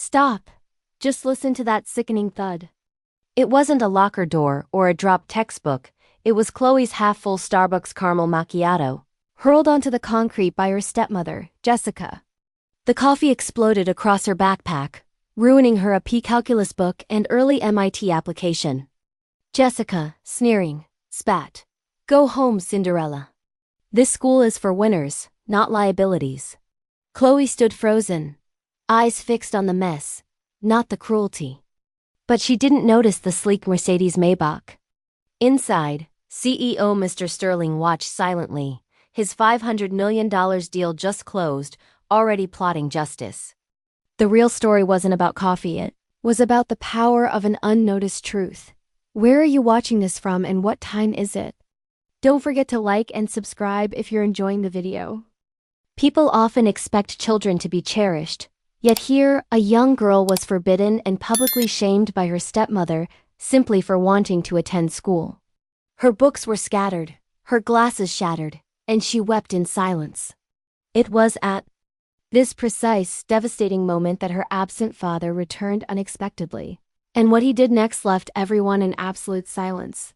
Stop. Just listen to that sickening thud. It wasn't a locker door or a dropped textbook, it was Chloe's half-full Starbucks caramel macchiato, hurled onto the concrete by her stepmother, Jessica. The coffee exploded across her backpack, ruining her AP calculus book and early MIT application. Jessica, sneering, spat. Go home, Cinderella. This school is for winners, not liabilities. Chloe stood frozen, eyes fixed on the mess, not the cruelty. But she didn't notice the sleek Mercedes Maybach. Inside, CEO Mr. Sterling watched silently, his $500 million deal just closed, already plotting justice. The real story wasn't about coffee, it was about the power of an unnoticed truth. Where are you watching this from and what time is it? Don't forget to like and subscribe if you're enjoying the video. People often expect children to be cherished, yet here, a young girl was forbidden and publicly shamed by her stepmother simply for wanting to attend school. Her books were scattered, her glasses shattered, and she wept in silence. It was at this precise, devastating moment that her absent father returned unexpectedly, and what he did next left everyone in absolute silence.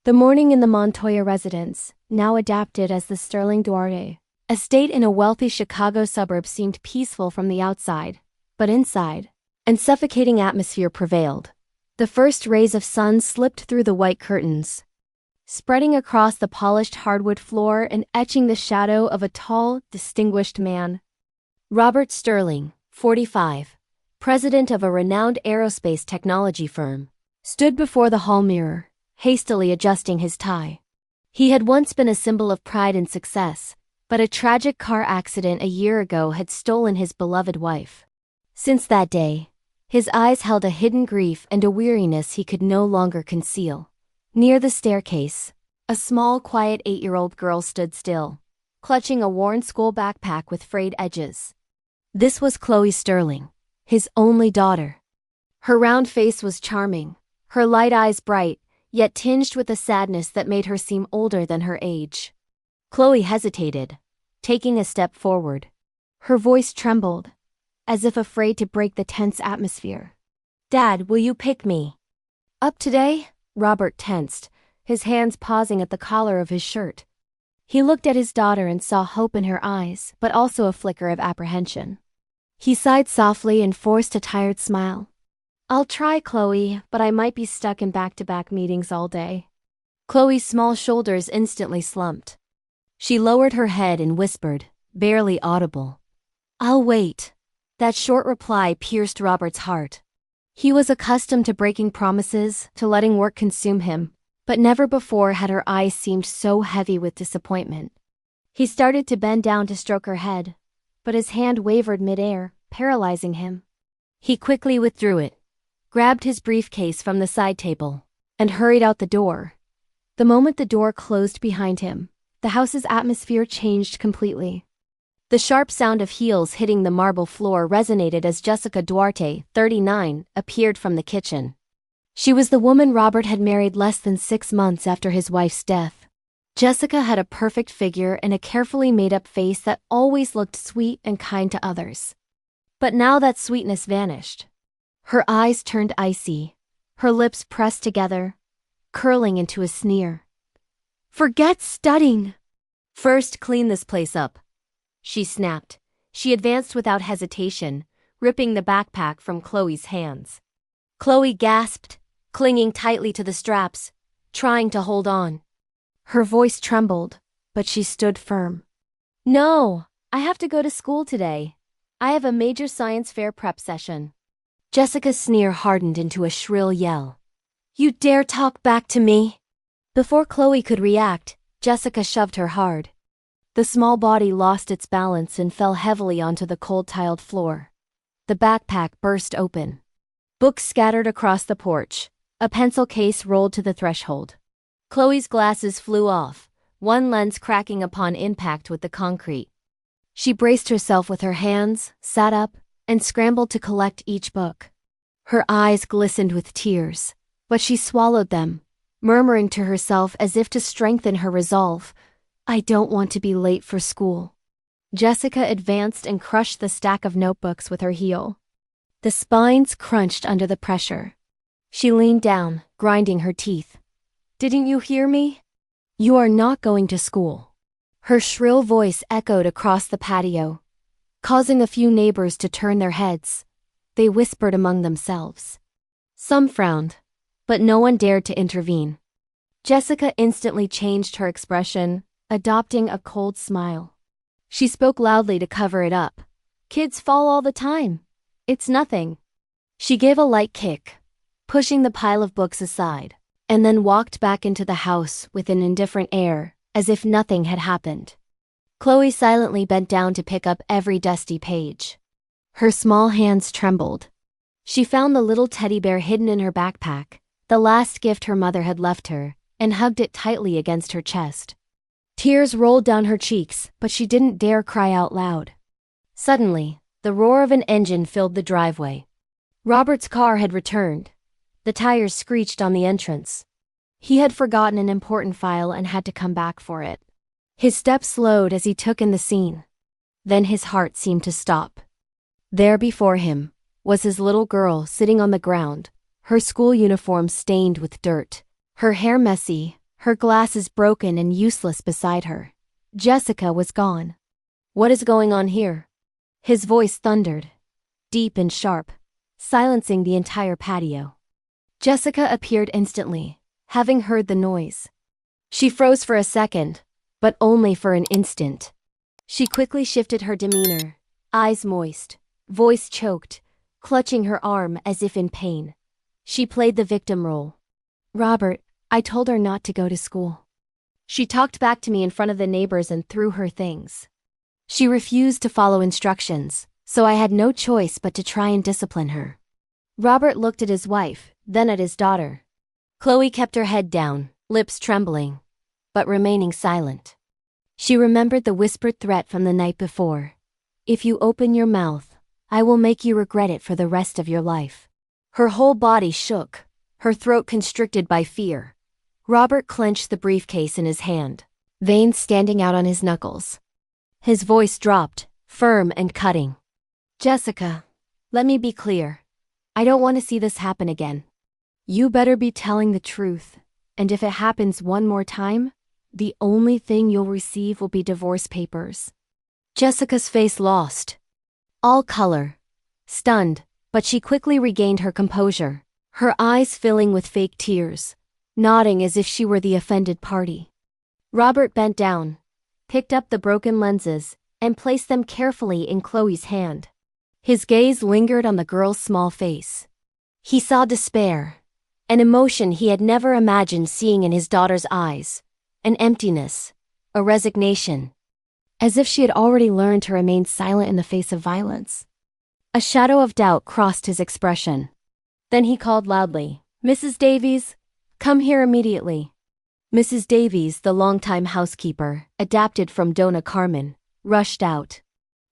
The morning in the Montoya residence, now adapted as the Sterling Duarte estate in a wealthy Chicago suburb, seemed peaceful from the outside, but inside, an suffocating atmosphere prevailed. The first rays of sun slipped through the white curtains, spreading across the polished hardwood floor and etching the shadow of a tall, distinguished man. Robert Sterling, 45, president of a renowned aerospace technology firm, stood before the hall mirror, hastily adjusting his tie. He had once been a symbol of pride and success, but a tragic car accident a year ago had stolen his beloved wife. Since that day, his eyes held a hidden grief and a weariness he could no longer conceal. Near the staircase, a small, quiet 8-year-old girl stood still, clutching a worn school backpack with frayed edges. This was Chloe Sterling, his only daughter. Her round face was charming, her light eyes bright, yet tinged with a sadness that made her seem older than her age. Chloe hesitated, taking a step forward. Her voice trembled, as if afraid to break the tense atmosphere. "Dad, will you pick me up today?" Robert tensed, his hands pausing at the collar of his shirt. He looked at his daughter and saw hope in her eyes, but also a flicker of apprehension. He sighed softly and forced a tired smile. "I'll try, Chloe, but I might be stuck in back-to-back meetings all day." Chloe's small shoulders instantly slumped. She lowered her head and whispered, barely audible, "I'll wait." That short reply pierced Robert's heart. He was accustomed to breaking promises, to letting work consume him, but never before had her eyes seemed so heavy with disappointment. He started to bend down to stroke her head, but his hand wavered midair, paralyzing him. He quickly withdrew it, grabbed his briefcase from the side table, and hurried out the door. The moment the door closed behind him, the house's atmosphere changed completely. The sharp sound of heels hitting the marble floor resonated as Jessica Duarte, 39, appeared from the kitchen. She was the woman Robert had married less than 6 months after his wife's death. Jessica had a perfect figure and a carefully made-up face that always looked sweet and kind to others. But now that sweetness vanished. Her eyes turned icy, her lips pressed together, curling into a sneer. "Forget studying! First, clean this place up," she snapped. She advanced without hesitation, ripping the backpack from Chloe's hands. Chloe gasped, clinging tightly to the straps, trying to hold on. Her voice trembled, but she stood firm. "No, I have to go to school today. I have a major science fair prep session." Jessica's sneer hardened into a shrill yell. "You dare talk back to me?" Before Chloe could react, Jessica shoved her hard. The small body lost its balance and fell heavily onto the cold-tiled floor. The backpack burst open. Books scattered across the porch, a pencil case rolled to the threshold. Chloe's glasses flew off, one lens cracking upon impact with the concrete. She braced herself with her hands, sat up, and scrambled to collect each book. Her eyes glistened with tears, but she swallowed them, murmuring to herself as if to strengthen her resolve, "I don't want to be late for school." Jessica advanced and crushed the stack of notebooks with her heel. The spines crunched under the pressure. She leaned down, grinding her teeth. "Didn't you hear me? You are not going to school." Her shrill voice echoed across the patio, causing a few neighbors to turn their heads. They whispered among themselves. Some frowned, but no one dared to intervene. Jessica instantly changed her expression, adopting a cold smile. She spoke loudly to cover it up. "Kids fall all the time. It's nothing." She gave a light kick, pushing the pile of books aside, and then walked back into the house with an indifferent air, as if nothing had happened. Chloe silently bent down to pick up every dusty page. Her small hands trembled. She found the little teddy bear hidden in her backpack, the last gift her mother had left her, and hugged it tightly against her chest. Tears rolled down her cheeks, but she didn't dare cry out loud. Suddenly, the roar of an engine filled the driveway. Robert's car had returned. The tires screeched on the entrance. He had forgotten an important file and had to come back for it. His steps slowed as he took in the scene. Then his heart seemed to stop. There before him was his little girl sitting on the ground, her school uniform stained with dirt, her hair messy, her glasses broken and useless beside her. Jessica was gone. "What is going on here?" His voice thundered, deep and sharp, silencing the entire patio. Jessica appeared instantly, having heard the noise. She froze for a second, but only for an instant. She quickly shifted her demeanor, eyes moist, voice choked, clutching her arm as if in pain. She played the victim role. "Robert, I told her not to go to school. She talked back to me in front of the neighbors and threw her things. She refused to follow instructions, so I had no choice but to try and discipline her." Robert looked at his wife, then at his daughter. Chloe kept her head down, lips trembling, but remaining silent. She remembered the whispered threat from the night before. "If you open your mouth, I will make you regret it for the rest of your life." Her whole body shook, her throat constricted by fear. Robert clenched the briefcase in his hand, veins standing out on his knuckles. His voice dropped, firm and cutting. "Jessica, let me be clear. I don't want to see this happen again. You better be telling the truth, and if it happens one more time, the only thing you'll receive will be divorce papers." Jessica's face lost all color, stunned, but she quickly regained her composure, her eyes filling with fake tears, nodding as if she were the offended party. Robert bent down, picked up the broken lenses, and placed them carefully in Chloe's hand. His gaze lingered on the girl's small face. He saw despair, an emotion he had never imagined seeing in his daughter's eyes, an emptiness, a resignation, as if she had already learned to remain silent in the face of violence. A shadow of doubt crossed his expression. Then he called loudly, "Mrs. Davies, come here immediately." Mrs. Davies, the longtime housekeeper, adapted from Donna Carmen, rushed out.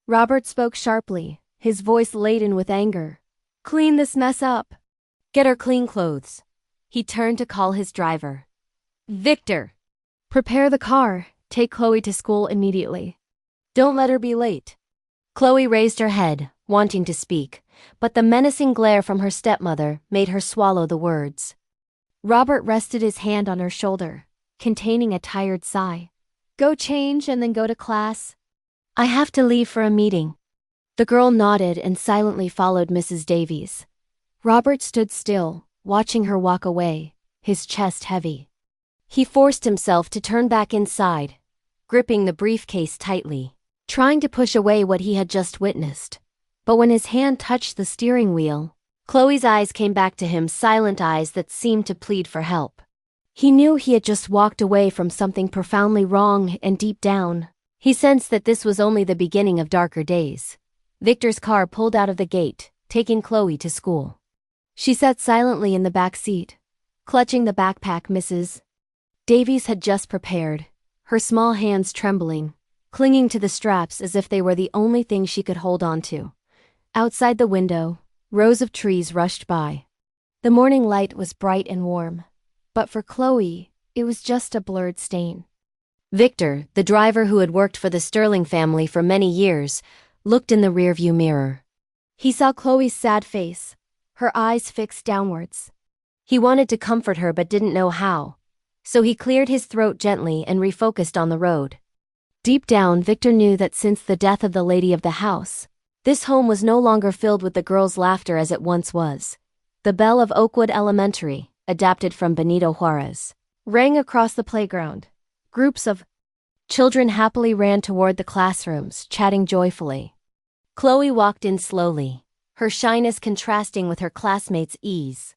Robert spoke sharply, his voice laden with anger. "Clean this mess up. Get her clean clothes." He turned to call his driver. "Victor, prepare the car. Take Chloe to school immediately. Don't let her be late." Chloe raised her head, wanting to speak, but the menacing glare from her stepmother made her swallow the words. Robert rested his hand on her shoulder, containing a tired sigh. "Go change and then go to class. I have to leave for a meeting." The girl nodded and silently followed Mrs. Davies. Robert stood still, watching her walk away, his chest heavy. He forced himself to turn back inside, gripping the briefcase tightly, trying to push away what he had just witnessed. But when his hand touched the steering wheel, Chloe's eyes came back to him, silent eyes that seemed to plead for help. He knew he had just walked away from something profoundly wrong, and deep down, he sensed that this was only the beginning of darker days. Victor's car pulled out of the gate, taking Chloe to school. She sat silently in the back seat, clutching the backpack Mrs. Davies had just prepared, her small hands trembling, clinging to the straps as if they were the only thing she could hold on to. Outside the window, rows of trees rushed by. The morning light was bright and warm, but for Chloe, it was just a blurred stain. Victor, the driver who had worked for the Sterling family for many years, looked in the rearview mirror. He saw Chloe's sad face, her eyes fixed downwards. He wanted to comfort her but didn't know how, so he cleared his throat gently and refocused on the road. Deep down, Victor knew that since the death of the lady of the house, this home was no longer filled with the girls' laughter as it once was. The bell of Oakwood Elementary, adapted from Benito Juarez, rang across the playground. Groups of children happily ran toward the classrooms, chatting joyfully. Chloe walked in slowly, her shyness contrasting with her classmates' ease.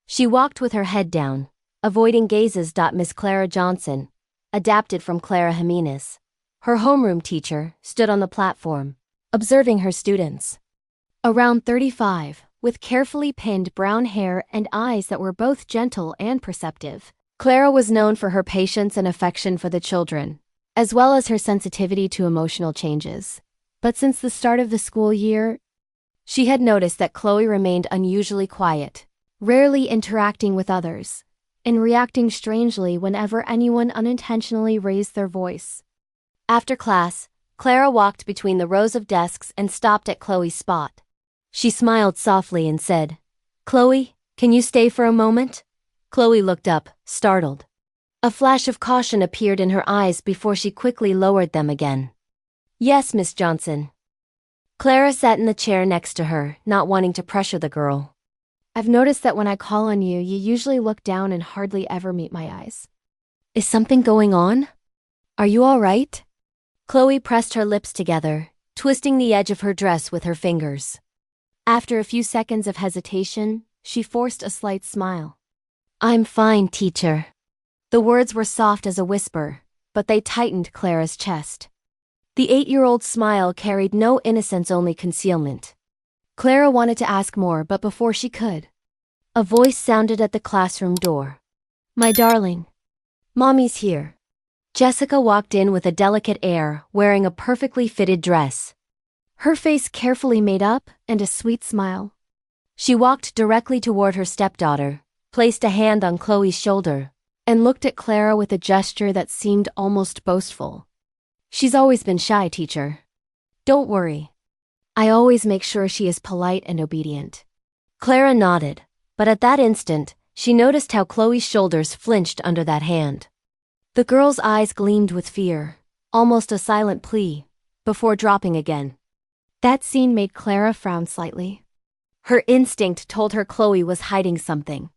She walked with her head down, avoiding gazes. Miss Clara Johnson, adapted from Clara Jimenez, her homeroom teacher, stood on the platform, observing her students. Around 35, with carefully pinned brown hair and eyes that were both gentle and perceptive, Clara was known for her patience and affection for the children, as well as her sensitivity to emotional changes. But since the start of the school year, she had noticed that Chloe remained unusually quiet, rarely interacting with others, and reacting strangely whenever anyone unintentionally raised their voice. After class, Clara walked between the rows of desks and stopped at Chloe's spot. She smiled softly and said, "Chloe, can you stay for a moment?" Chloe looked up, startled. A flash of caution appeared in her eyes before she quickly lowered them again. "Yes, Miss Johnson." Clara sat in the chair next to her, not wanting to pressure the girl. "I've noticed that when I call on you, you usually look down and hardly ever meet my eyes. Is something going on? Are you all right?" Chloe pressed her lips together, twisting the edge of her dress with her fingers. After a few seconds of hesitation, she forced a slight smile. "I'm fine, teacher." The words were soft as a whisper, but they tightened Clara's chest. The 8-year-old smile carried no innocence, only concealment. Clara wanted to ask more, but before she could, a voice sounded at the classroom door. "My darling, Mommy's here." Jessica walked in with a delicate air, wearing a perfectly fitted dress, her face carefully made up and a sweet smile. She walked directly toward her stepdaughter, placed a hand on Chloe's shoulder, and looked at Clara with a gesture that seemed almost boastful. "She's always been shy, teacher. Don't worry. I always make sure she is polite and obedient." Clara nodded, but at that instant, she noticed how Chloe's shoulders flinched under that hand. The girl's eyes gleamed with fear, almost a silent plea, before dropping again. That scene made Clara frown slightly. Her instinct told her Chloe was hiding something.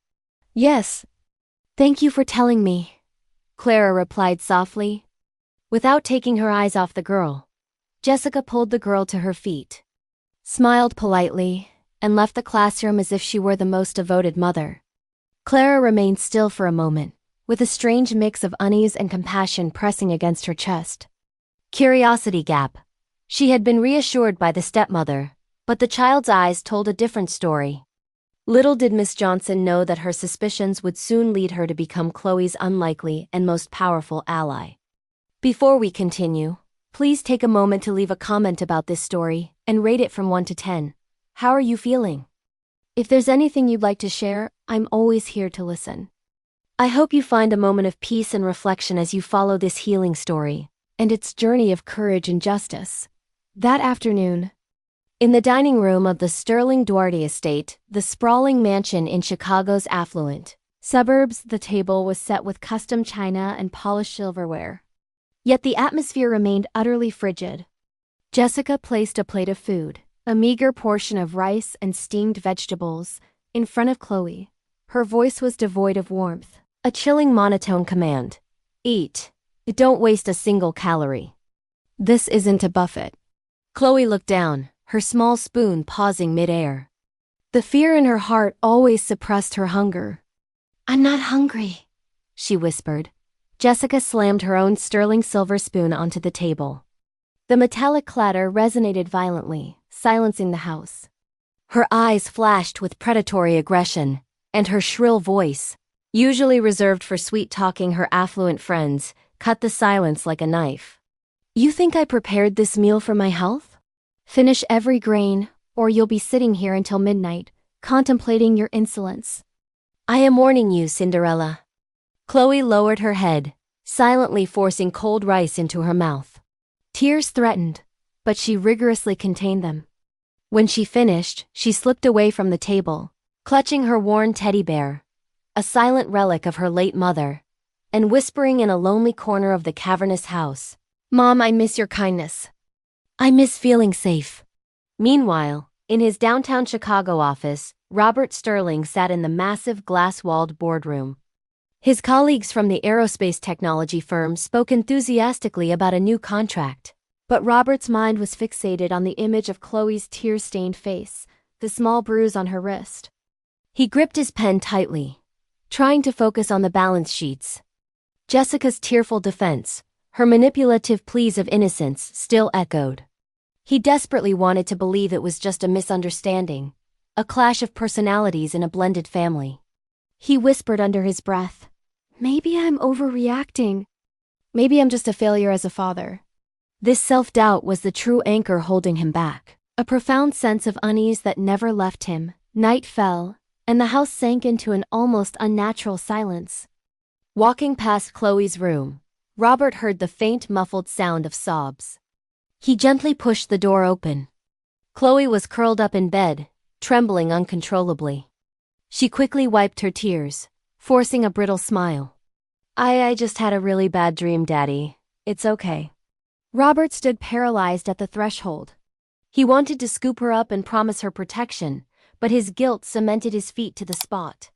"Yes. Thank you for telling me," Clara replied softly. Without taking her eyes off the girl, Jessica pulled the girl to her feet, smiled politely, and left the classroom as if she were the most devoted mother. Clara remained still for a moment, with a strange mix of unease and compassion pressing against her chest. Curiosity gap. She had been reassured by the stepmother, but the child's eyes told a different story. Little did Miss Johnson know that her suspicions would soon lead her to become Chloe's unlikely and most powerful ally. Before we continue, please take a moment to leave a comment about this story and rate it from 1 to 10. How are you feeling? If there's anything you'd like to share, I'm always here to listen. I hope you find a moment of peace and reflection as you follow this healing story and its journey of courage and justice. That afternoon, in the dining room of the sterling Duarte estate, the sprawling mansion in Chicago's affluent suburbs, the table was set with custom china and polished silverware. Yet the atmosphere remained utterly frigid. Jessica placed a plate of food, a meager portion of rice and steamed vegetables, in front of Chloe. Her voice was devoid of warmth, a chilling monotone command. "Eat. Don't waste a single calorie. This isn't a buffet." Chloe looked down, her small spoon pausing mid-air. The fear in her heart always suppressed her hunger. "I'm not hungry," she whispered. Jessica slammed her own sterling silver spoon onto the table. The metallic clatter resonated violently, silencing the house. Her eyes flashed with predatory aggression, and her shrill voice, usually reserved for sweet-talking her affluent friends, cut the silence like a knife. "You think I prepared this meal for my health? Finish every grain, or you'll be sitting here until midnight, contemplating your insolence. I am warning you, Cinderella." Chloe lowered her head, silently forcing cold rice into her mouth. Tears threatened, but she rigorously contained them. When she finished, she slipped away from the table, clutching her worn teddy bear, a silent relic of her late mother, and whispering in a lonely corner of the cavernous house, "Mom, I miss your kindness. I miss feeling safe." Meanwhile, in his downtown Chicago office, Robert Sterling sat in the massive glass-walled boardroom. His colleagues from the aerospace technology firm spoke enthusiastically about a new contract, but Robert's mind was fixated on the image of Chloe's tear-stained face, the small bruise on her wrist. He gripped his pen tightly, trying to focus on the balance sheets. Jessica's tearful defense, her manipulative pleas of innocence, still echoed. He desperately wanted to believe it was just a misunderstanding, a clash of personalities in a blended family. He whispered under his breath, "Maybe I'm overreacting. Maybe I'm just a failure as a father." This self-doubt was the true anchor holding him back, a profound sense of unease that never left him. Night fell, and the house sank into an almost unnatural silence. Walking past Chloe's room, Robert heard the faint muffled sound of sobs. He gently pushed the door open. Chloe was curled up in bed, trembling uncontrollably. She quickly wiped her tears, forcing a brittle smile. I just had a really bad dream, Daddy. It's okay." Robert stood paralyzed at the threshold. He wanted to scoop her up and promise her protection, but his guilt cemented his feet to the spot.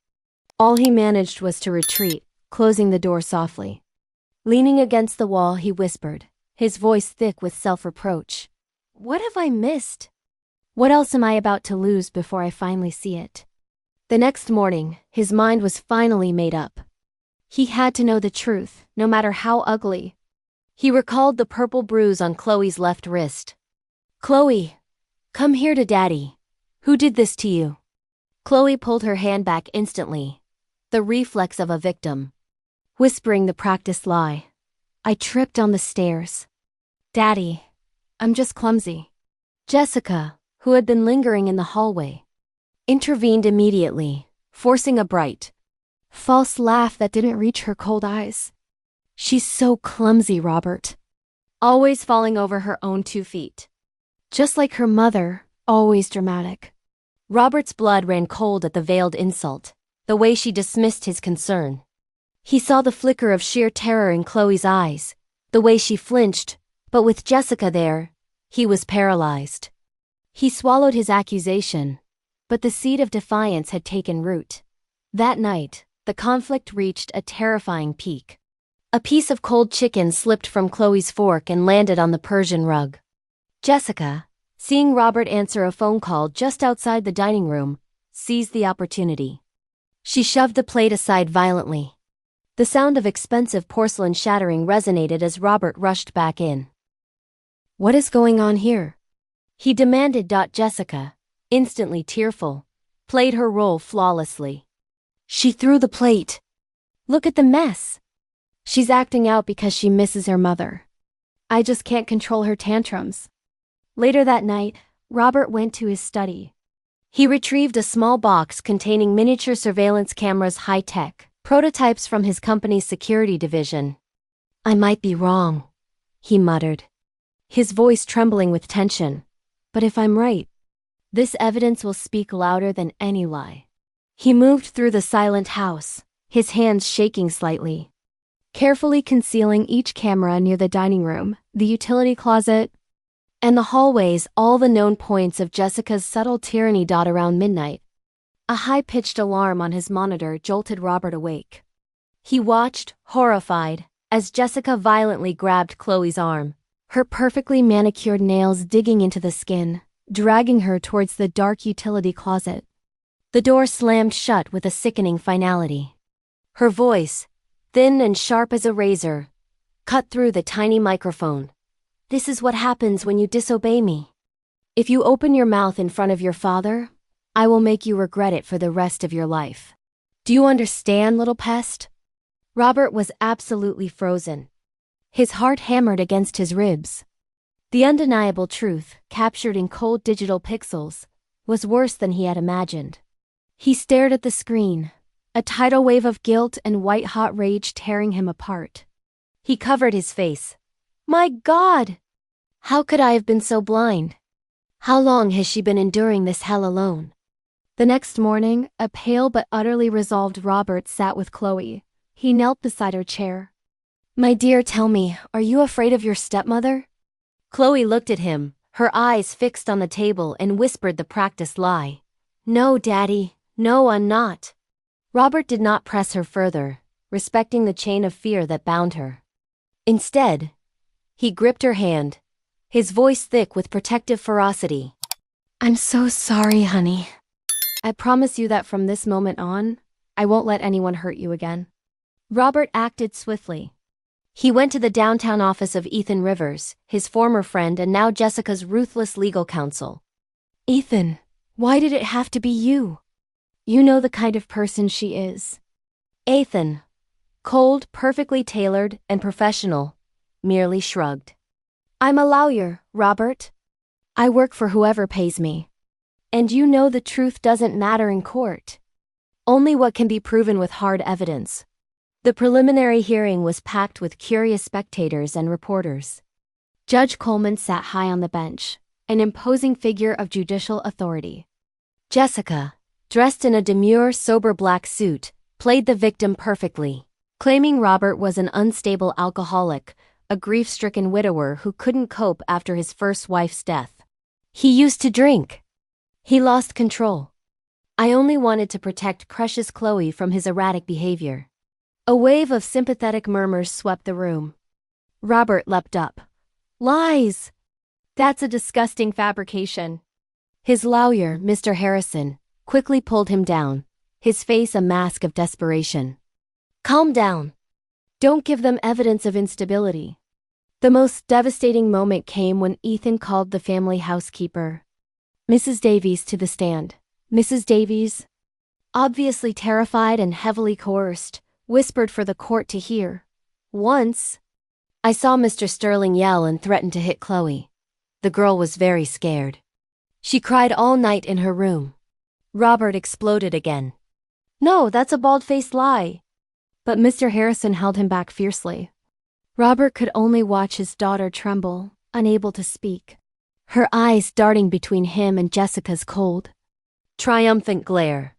All he managed was to retreat, closing the door softly. Leaning against the wall, he whispered, his voice thick with self-reproach. "What have I missed? What else am I about to lose before I finally see it?" The next morning, his mind was finally made up. He had to know the truth, no matter how ugly. He recalled the purple bruise on Chloe's left wrist. "Chloe, come here to Daddy. Who did this to you?" Chloe pulled her hand back instantly, the reflex of a victim. Whispering the practiced lie, "I tripped on the stairs. Daddy, I'm just clumsy." Jessica, who had been lingering in the hallway, intervened immediately, forcing a bright, false laugh that didn't reach her cold eyes. "She's so clumsy, Robert. Always falling over her own 2 feet. Just like her mother, always dramatic." Robert's blood ran cold at the veiled insult, the way she dismissed his concern. He saw the flicker of sheer terror in Chloe's eyes, the way she flinched, but with Jessica there, he was paralyzed. He swallowed his accusation, but the seed of defiance had taken root. That night, the conflict reached a terrifying peak. A piece of cold chicken slipped from Chloe's fork and landed on the Persian rug. Jessica, seeing Robert answer a phone call just outside the dining room, seized the opportunity. She shoved the plate aside violently. The sound of expensive porcelain shattering resonated as Robert rushed back in. "What is going on here?" he demanded. Jessica, instantly tearful, played her role flawlessly. "She threw the plate. Look at the mess. She's acting out because she misses her mother. I just can't control her tantrums." Later that night, Robert went to his study. He retrieved a small box containing miniature surveillance cameras, high-tech prototypes from his company's security division. "I might be wrong," he muttered, his voice trembling with tension. "But if I'm right, this evidence will speak louder than any lie." He moved through the silent house, his hands shaking slightly, carefully concealing each camera near the dining room, the utility closet, and the hallways, all the known points of Jessica's subtle tyranny. Around midnight, a high-pitched alarm on his monitor jolted Robert awake. He watched, horrified, as Jessica violently grabbed Chloe's arm, her perfectly manicured nails digging into the skin, dragging her towards the dark utility closet. The door slammed shut with a sickening finality. Her voice, thin and sharp as a razor, cut through the tiny microphone. "This is what happens when you disobey me. If you open your mouth in front of your father, I will make you regret it for the rest of your life. Do you understand, little pest?" Robert was absolutely frozen. His heart hammered against his ribs. The undeniable truth, captured in cold digital pixels, was worse than he had imagined. He stared at the screen, a tidal wave of guilt and white-hot rage tearing him apart. He covered his face. "My God! How could I have been so blind? How long has she been enduring this hell alone? The next morning, a pale but utterly resolved Robert sat with Chloe. He knelt beside her chair. My dear, tell me, are you afraid of your stepmother? Chloe looked at him, her eyes fixed on the table, and whispered the practiced lie. No, Daddy, no, I'm not. Robert did not press her further, respecting the chain of fear that bound her. Instead, he gripped her hand, his voice thick with protective ferocity. I'm so sorry, honey. I promise you that from this moment on, I won't let anyone hurt you again. Robert acted swiftly. He went to the downtown office of Ethan Rivers, his former friend and now Jessica's ruthless legal counsel. Ethan, why did it have to be you? You know the kind of person she is. Ethan, cold, perfectly tailored, and professional, merely shrugged. I'm a lawyer, Robert. I work for whoever pays me. And you know the truth doesn't matter in court. Only what can be proven with hard evidence. The preliminary hearing was packed with curious spectators and reporters. Judge Coleman sat high on the bench, an imposing figure of judicial authority. Jessica, dressed in a demure, sober black suit, played the victim perfectly, claiming Robert was an unstable alcoholic, a grief-stricken widower who couldn't cope after his first wife's death. He used to drink. He lost control. I only wanted to protect precious Chloe from his erratic behavior. A wave of sympathetic murmurs swept the room. Robert leapt up. Lies! That's a disgusting fabrication. His lawyer, Mr. Harrison, quickly pulled him down, his face a mask of desperation. Calm down. Don't give them evidence of instability. The most devastating moment came when Ethan called the family housekeeper, Mrs. Davies, to the stand. Mrs. Davies, obviously terrified and heavily coerced, whispered for the court to hear. Once, I saw Mr. Sterling yell and threaten to hit Chloe. The girl was very scared. She cried all night in her room. Robert exploded again. No, that's a bald-faced lie. But Mr. Harrison held him back fiercely. Robert could only watch his daughter tremble, unable to speak, her eyes darting between him and Jessica's cold, triumphant glare.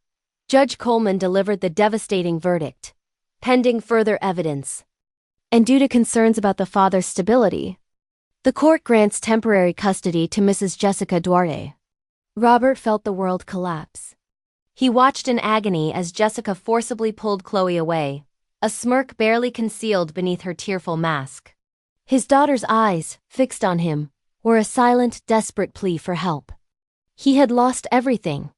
Judge Coleman delivered the devastating verdict, pending further evidence. And due to concerns about the father's stability, the court grants temporary custody to Mrs. Jessica Duarte. Robert felt the world collapse. He watched in agony as Jessica forcibly pulled Chloe away, a smirk barely concealed beneath her tearful mask. His daughter's eyes, fixed on him, were a silent, desperate plea for help. He had lost everything.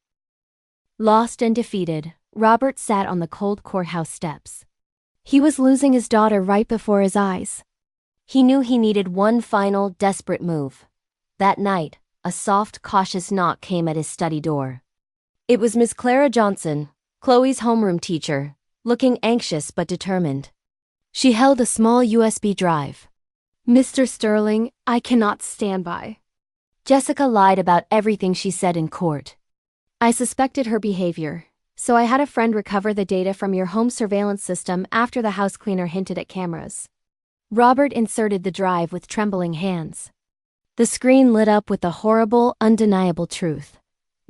Lost and defeated, Robert sat on the cold courthouse steps. He was losing his daughter right before his eyes. He knew he needed one final, desperate move. That night, a soft, cautious knock came at his study door. It was Miss Clara Johnson, Chloe's homeroom teacher, looking anxious but determined. She held a small USB drive. Mr. Sterling, I cannot stand by. Jessica lied about everything she said in court. I suspected her behavior, so I had a friend recover the data from your home surveillance system after the house cleaner hinted at cameras. Robert inserted the drive with trembling hands. The screen lit up with the horrible, undeniable truth.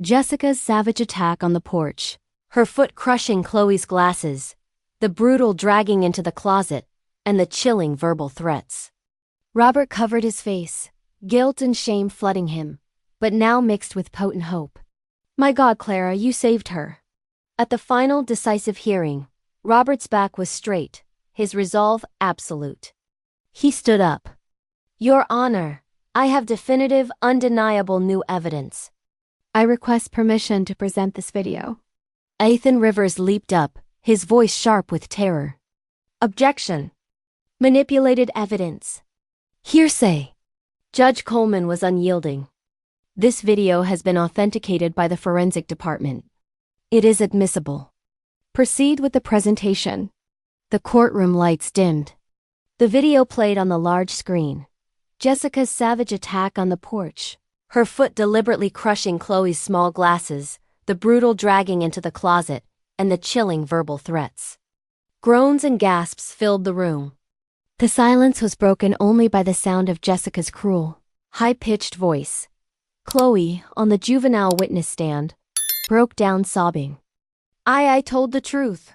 Jessica's savage attack on the porch, her foot crushing Chloe's glasses, the brutal dragging into the closet, and the chilling verbal threats. Robert covered his face, guilt and shame flooding him, but now mixed with potent hope. My God, Clara, you saved her. At the final, decisive hearing, Robert's back was straight, his resolve absolute. He stood up. Your Honor, I have definitive, undeniable new evidence. I request permission to present this video. Ethan Rivers leaped up, his voice sharp with terror. Objection. Manipulated evidence. Hearsay. Judge Coleman was unyielding. This video has been authenticated by the forensic department. It is admissible. Proceed with the presentation. The courtroom lights dimmed. The video played on the large screen. Jessica's savage attack on the porch, her foot deliberately crushing Chloe's small glasses, the brutal dragging into the closet, and the chilling verbal threats. Groans and gasps filled the room. The silence was broken only by the sound of Jessica's cruel, high-pitched voice. Chloe, on the juvenile witness stand, broke down sobbing. I told the truth.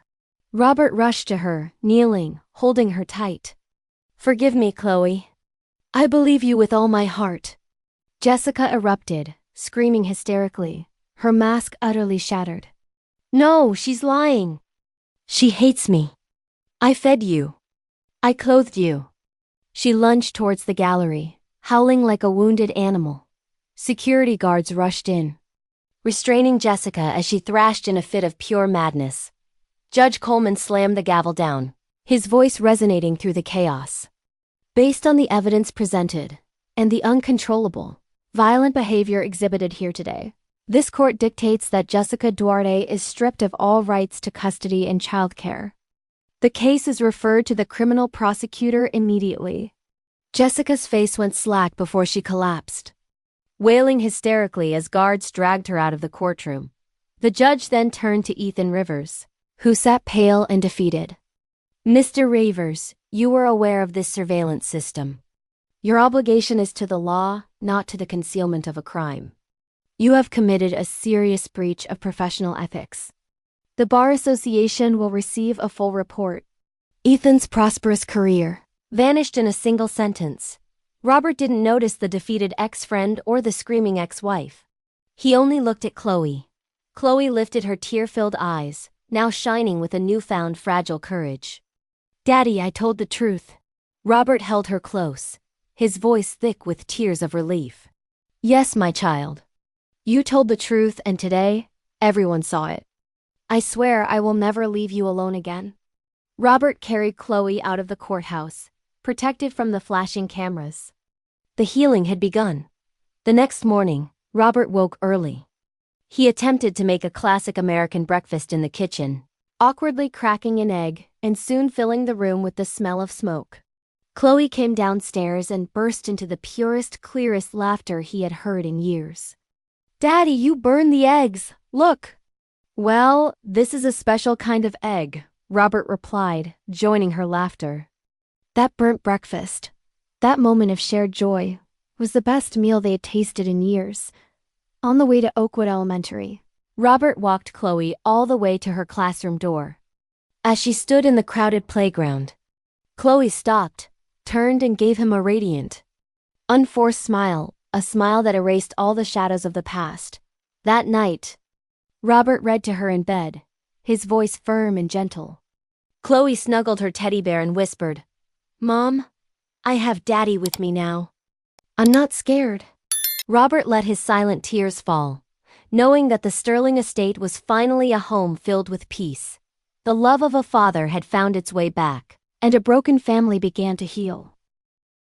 Robert rushed to her, kneeling, holding her tight. Forgive me, Chloe. I believe you with all my heart. Jessica erupted, screaming hysterically, her mask utterly shattered. No, she's lying. She hates me. I fed you. I clothed you. She lunged towards the gallery, howling like a wounded animal. Security guards rushed in, restraining Jessica as she thrashed in a fit of pure madness. Judge Coleman slammed the gavel down, his voice resonating through the chaos. Based on the evidence presented, and the uncontrollable, violent behavior exhibited here today, this court dictates that Jessica Duarte is stripped of all rights to custody and childcare. The case is referred to the criminal prosecutor immediately. Jessica's face went slack before she collapsed, wailing hysterically as guards dragged her out of the courtroom. The judge then turned to Ethan Rivers, who sat pale and defeated. Mr. Rivers, you were aware of this surveillance system. Your obligation is to the law, not to the concealment of a crime. You have committed a serious breach of professional ethics. The Bar Association will receive a full report. Ethan's prosperous career vanished in a single sentence. Robert didn't notice the defeated ex-friend or the screaming ex-wife. He only looked at Chloe. Chloe lifted her tear-filled eyes, now shining with a newfound fragile courage. Daddy, I told the truth. Robert held her close, his voice thick with tears of relief. Yes, my child. You told the truth, and today, everyone saw it. I swear I will never leave you alone again. Robert carried Chloe out of the courthouse, protected from the flashing cameras. The healing had begun. The next morning, Robert woke early. He attempted to make a classic American breakfast in the kitchen, awkwardly cracking an egg and soon filling the room with the smell of smoke. Chloe came downstairs and burst into the purest, clearest laughter he had heard in years. Daddy, you burned the eggs. Look. Well, this is a special kind of egg, Robert replied, joining her laughter. That burnt breakfast, that moment of shared joy, was the best meal they had tasted in years. On the way to Oakwood Elementary, Robert walked Chloe all the way to her classroom door. As she stood in the crowded playground, Chloe stopped, turned and gave him a radiant, unforced smile, a smile that erased all the shadows of the past. That night, Robert read to her in bed, his voice firm and gentle. Chloe snuggled her teddy bear and whispered, Mom, I have Daddy with me now. I'm not scared. Robert let his silent tears fall, knowing that the Sterling estate was finally a home filled with peace. The love of a father had found its way back, and a broken family began to heal.